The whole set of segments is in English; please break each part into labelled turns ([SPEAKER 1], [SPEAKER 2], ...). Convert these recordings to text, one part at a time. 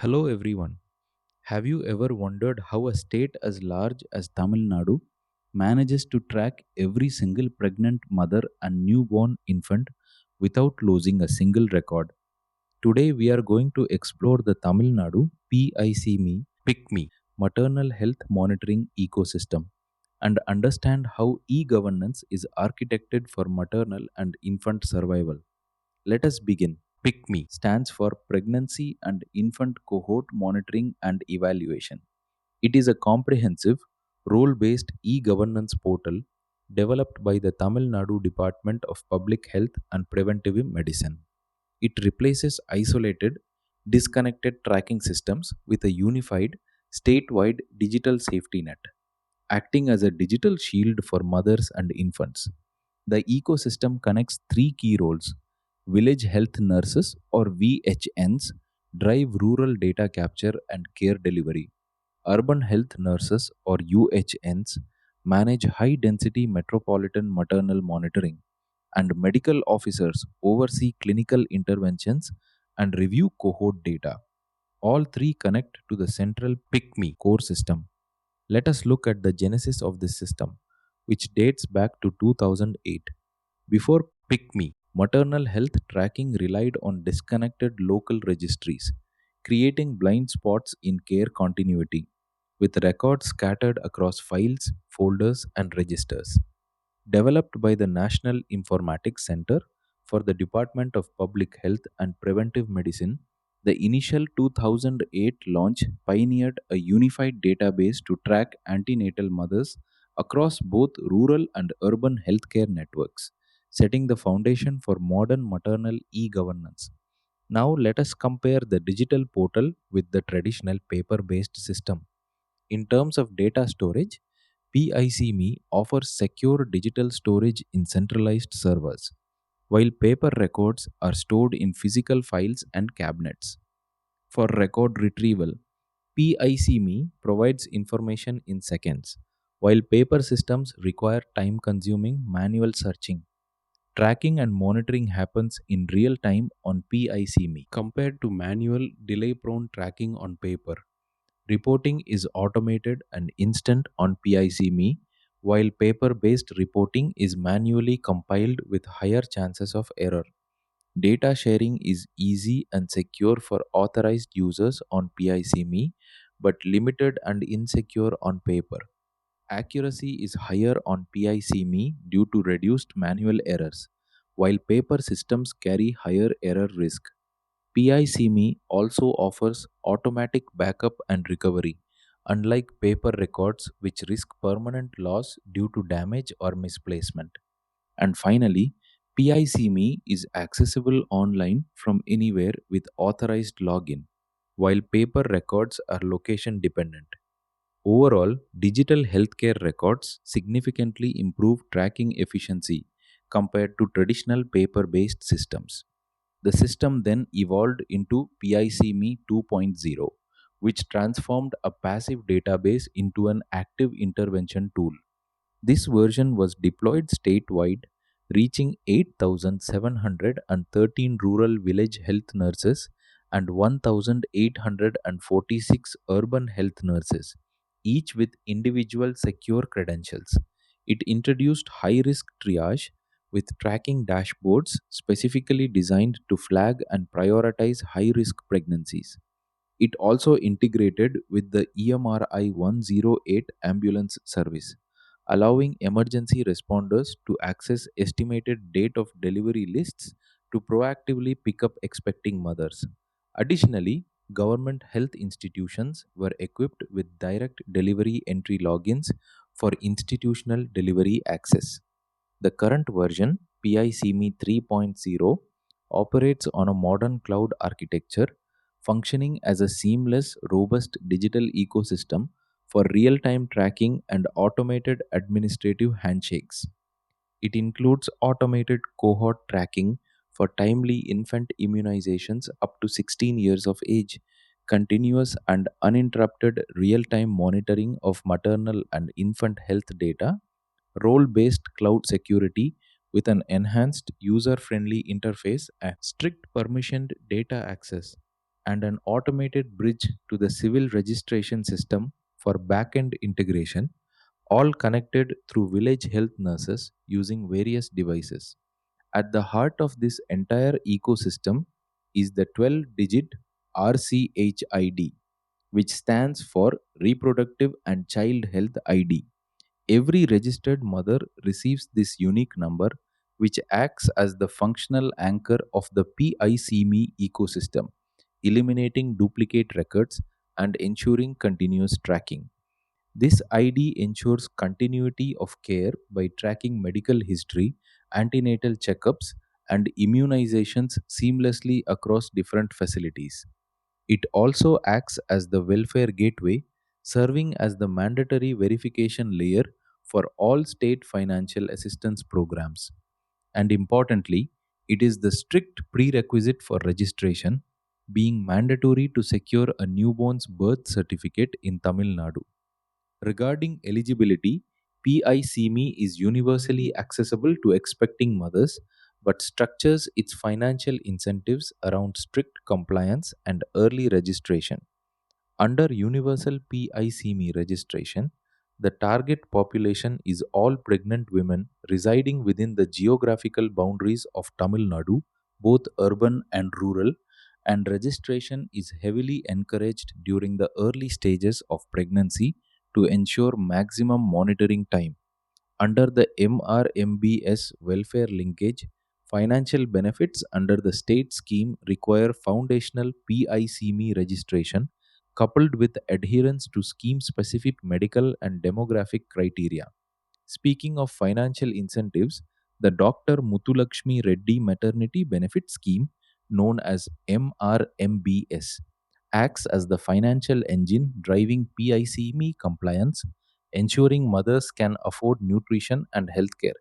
[SPEAKER 1] Hello everyone. Have you ever wondered how a state as large as Tamil Nadu manages to track every single pregnant mother and newborn infant without losing a single record? Today we are going to explore the Tamil Nadu PICME maternal health monitoring ecosystem and understand how e-governance is architected for maternal and infant survival. Let us begin. PICME stands for Pregnancy and Infant Cohort Monitoring and Evaluation. It is a comprehensive, role based e governance portal developed by the Tamil Nadu Department of Public Health and Preventive Medicine. It replaces isolated, disconnected tracking systems with a unified, statewide digital safety net, acting as a digital shield for mothers and infants. The ecosystem connects three key roles. Village health nurses or VHNs drive rural data capture and care delivery. Urban health nurses or UHNs manage high density metropolitan maternal monitoring, and medical officers oversee clinical interventions and review cohort data. All three connect to the central PICME core system. Let us look at the genesis of this system, which dates back to 2008. Before PICME, maternal health tracking relied on disconnected local registries, creating blind spots in care continuity, with records scattered across files, folders, and registers. Developed by the National Informatics Center for the Department of Public Health and Preventive Medicine, the initial 2008 launch pioneered a unified database to track antenatal mothers across both rural and urban healthcare networks, setting the foundation for modern maternal e governance. Now, let us compare the digital portal with the traditional paper based system. In terms of data storage, PICME offers secure digital storage in centralized servers, while paper records are stored in physical files and cabinets. For record retrieval, PICME provides information in seconds, while paper systems require time consuming manual searching. Tracking and monitoring happens in real time on PICME compared to manual delay prone tracking on paper. Reporting is automated and instant on PICME, while paper based reporting is manually compiled with higher chances of error. Data sharing is easy and secure for authorized users on PICME, but limited and insecure on paper. Accuracy is higher on PICME due to reduced manual errors, while paper systems carry higher error risk. PICME also offers automatic backup and recovery, unlike paper records which risk permanent loss due to damage or misplacement. And finally, PICME is accessible online from anywhere with authorized login, while paper records are location dependent. Overall, digital healthcare records significantly improve tracking efficiency compared to traditional paper based systems. The system then evolved into PICME 2.0, which transformed a passive database into an active intervention tool. This version was deployed statewide, reaching 8,713 rural village health nurses and 1,846 urban health nurses, each with individual secure credentials. It introduced high risk triage with tracking dashboards specifically designed to flag and prioritize high risk pregnancies. It also integrated with the EMRI 108 ambulance service, allowing emergency responders to access estimated date of delivery lists to proactively pick up expecting mothers. Additionally, government health institutions were equipped with direct delivery entry logins for institutional delivery access. The current version, PICME 3.0, operates on a modern cloud architecture, functioning as a seamless, robust digital ecosystem for real time tracking and automated administrative handshakes. It includes automated cohort tracking for timely infant immunizations up to 16 years of age, continuous and uninterrupted real time monitoring of maternal and infant health data, role based cloud security with an enhanced user friendly interface and strict permissioned data access. and an automated bridge to the civil registration system for back-end integration, all connected through village health nurses using various devices. At the heart of this entire ecosystem is the 12-digit RCH ID, which stands for Reproductive and Child Health ID. Every registered mother receives this unique number, which acts as the functional anchor of the PICME ecosystem, eliminating duplicate records and ensuring continuous tracking. This ID ensures continuity of care by tracking medical history, antenatal checkups, and immunizations seamlessly across different facilities. It also acts as the welfare gateway, serving as the mandatory verification layer for all state financial assistance programs. And importantly, it is the strict prerequisite for registration, being mandatory to secure a newborn's birth certificate in Tamil Nadu. Regarding eligibility, PICME is universally accessible to expecting mothers but structures its financial incentives around strict compliance and early registration. Under universal PICME registration, the target population is all pregnant women residing within the geographical boundaries of Tamil Nadu, both urban and rural, and registration is heavily encouraged during the early stages of pregnancy to ensure maximum monitoring time. Under the MRMBS welfare linkage, financial benefits under the state scheme require foundational PICME registration coupled with adherence to scheme specific medical and demographic criteria. Speaking of financial incentives, the Dr. Muthulakshmi Reddy Maternity Benefit Scheme, known as MRMBS, acts as the financial engine driving PICME compliance, ensuring mothers can afford nutrition and healthcare.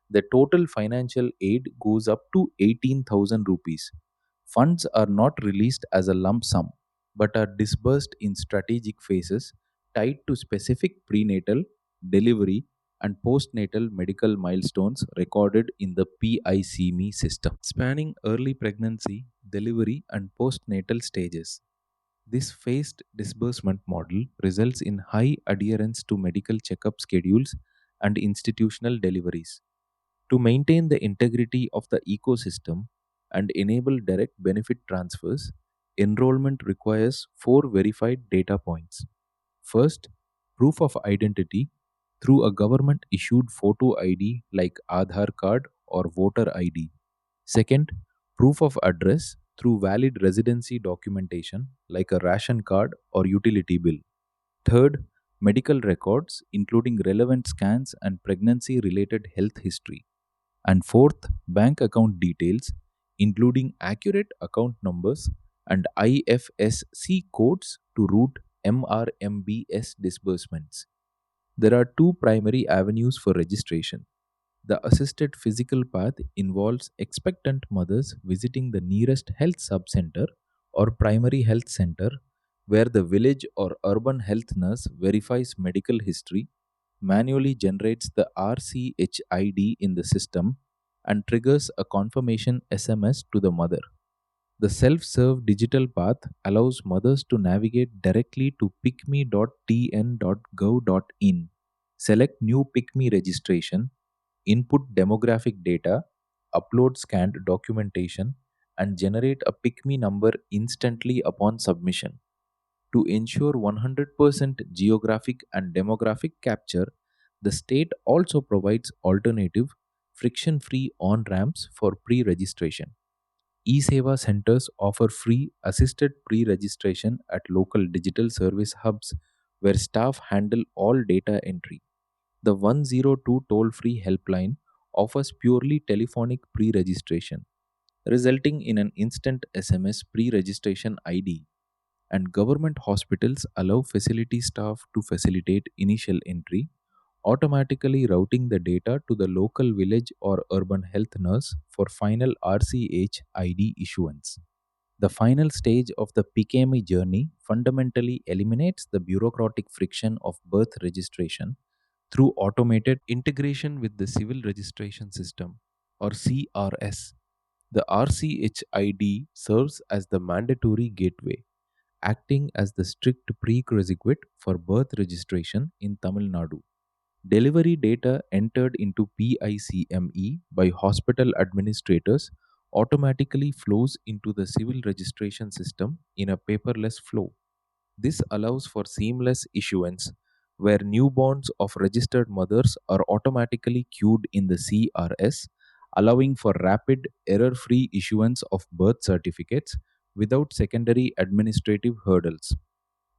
[SPEAKER 1] The total financial aid goes up to 18,000 rupees. Funds are not released as a lump sum but are disbursed in strategic phases tied to specific prenatal, delivery, and postnatal medical milestones recorded in the PICME system, spanning early pregnancy, delivery, and postnatal stages. This phased disbursement model results in high adherence to medical checkup schedules and institutional deliveries. To maintain the integrity of the ecosystem and enable direct benefit transfers, enrollment requires four verified data points. First, proof of identity through a government issued photo ID like Aadhaar card or voter ID. Second, proof of address through valid residency documentation like a ration card or utility bill. Third, medical records including relevant scans and pregnancy related health history. And fourth, bank account details, including accurate account numbers and IFSC codes to route MRMBS disbursements. There are two primary avenues for registration. The assisted physical path involves expectant mothers visiting the nearest health subcenter or primary health center where the village or urban health nurse verifies medical history, manually generates the RCH ID in the system, and triggers a confirmation SMS to the mother. The self serve digital path allows mothers to navigate directly to picme.tn.gov.in, select new PICME registration, input demographic data, upload scanned documentation, and generate a PICME number instantly upon submission. To ensure 100% geographic and demographic capture, the state also provides alternative, friction free on ramps for pre registration. E-Seva centers offer free assisted pre-registration at local digital service hubs where staff handle all data entry. The 102 toll-free helpline offers purely telephonic pre-registration, resulting in an instant SMS pre-registration ID, and government hospitals allow facility staff to facilitate initial entry, automatically routing the data to the local village or urban health nurse for final RCH ID issuance. The final stage of the PKMI journey fundamentally eliminates the bureaucratic friction of birth registration through automated integration with the Civil Registration System or CRS. The RCH ID serves as the mandatory gateway, acting as the strict prerequisite for birth registration in Tamil Nadu. Delivery data entered into PICME by hospital administrators automatically flows into the civil registration system in a paperless flow. This allows for seamless issuance, where newborns of registered mothers are automatically queued in the CRS, allowing for rapid, error free issuance of birth certificates without secondary administrative hurdles.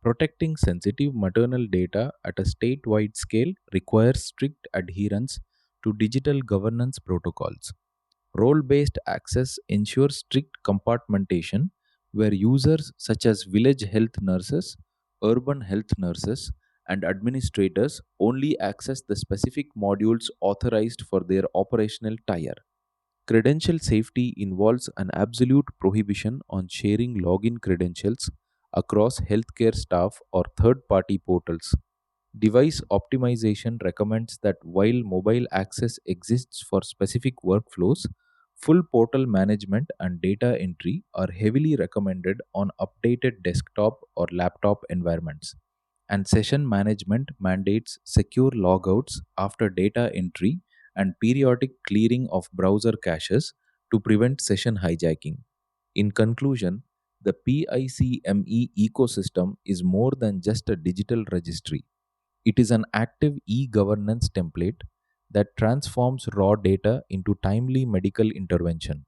[SPEAKER 1] Protecting sensitive maternal data at a statewide scale requires strict adherence to digital governance protocols. Role based access ensures strict compartmentation where users such as village health nurses, urban health nurses, and administrators only access the specific modules authorized for their operational tier. Credential safety involves an absolute prohibition on sharing login credentials across healthcare staff or third party portals. Device optimization recommends that while mobile access exists for specific workflows, full portal management and data entry are heavily recommended on updated desktop or laptop environments. And session management mandates secure logouts after data entry and periodic clearing of browser caches to prevent session hijacking. In conclusion, the PICME ecosystem is more than just a digital registry. It is an active e governance template that transforms raw data into timely medical intervention.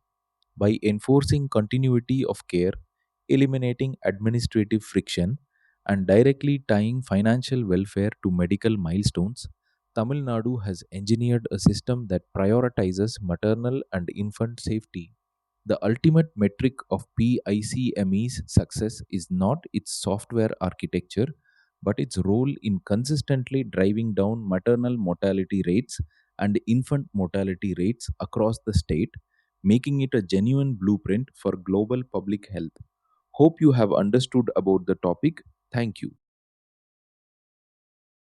[SPEAKER 1] By enforcing continuity of care, eliminating administrative friction, and directly tying financial welfare to medical milestones, Tamil Nadu has engineered a system that prioritizes maternal and infant safety. The ultimate metric of PICME's success is not its software architecture, but its role in consistently driving down maternal mortality rates and infant mortality rates across the state, making it a genuine blueprint for global public health. Hope you have understood about the topic. Thank you.